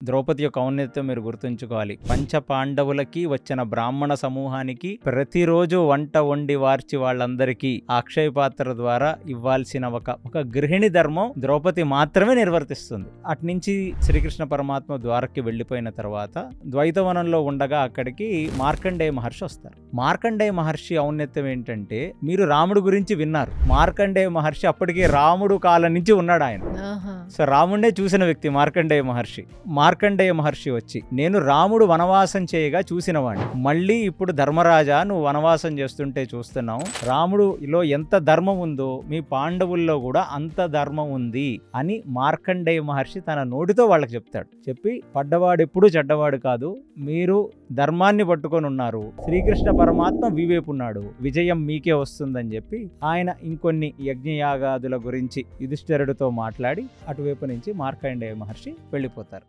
ద్రౌపది యొక్క ఔన్నత్యం మీరు గుర్తుంచుకోవాలి. పంచ పాండవులకి వచ్చిన బ్రాహ్మణ సమూహానికి ప్రతిరోజు వంట వండి వార్చి వాళ్ళందరికీ అక్షయ పాత్ర ద్వారా ఇవ్వాల్సిన ఒక గృహిణి ధర్మం ద్రౌపది మాత్రమే నిర్వర్తిస్తుంది. అట్నుంచి శ్రీకృష్ణ పరమాత్మ ద్వారకి వెళ్ళిపోయిన తర్వాత ద్వైతవనంలో ఉండగా అక్కడికి మార్కండేయ మహర్షి వస్తారు. మార్కండేయ మహర్షి ఔన్నత్యం ఏంటంటే, మీరు రాముడు గురించి విన్నారు. మార్కండేయ మహర్షి అప్పటికి రాముడు కాలం నుంచి ఉన్నాడు ఆయన. సో రాముడినే చూసిన వ్యక్తి మార్కండేయ మహర్షి. మార్కండేయ మహర్షి వచ్చి, నేను రాముడు వనవాసం చేయగా చూసిన వాడిని, మళ్ళీ ఇప్పుడు ధర్మరాజా నువ్వు వనవాసం చేస్తుంటే చూస్తున్నావు, రాముడులో ఎంత ధర్మం ఉందో మీ పాండవుల్లో కూడా అంత ధర్మం ఉంది అని మార్కండేయ మహర్షి తన నోటితో వాళ్ళకి చెప్తాడు. చెప్పి, పడ్డవాడు ఎప్పుడూ చెడ్డవాడు కాదు, మీరు ధర్మాన్ని పట్టుకొని ఉన్నారు, శ్రీకృష్ణ పరమాత్మ వివేపు ఉన్నాడు, విజయం మీకే వస్తుందని చెప్పి ఆయన ఇంకొన్ని యజ్ఞయాగాదుల గురించి యుధిష్ఠిరుడితో మాట్లాడి అటువైపు నుంచి మార్కండేయ మహర్షి వెళ్ళిపోతారు.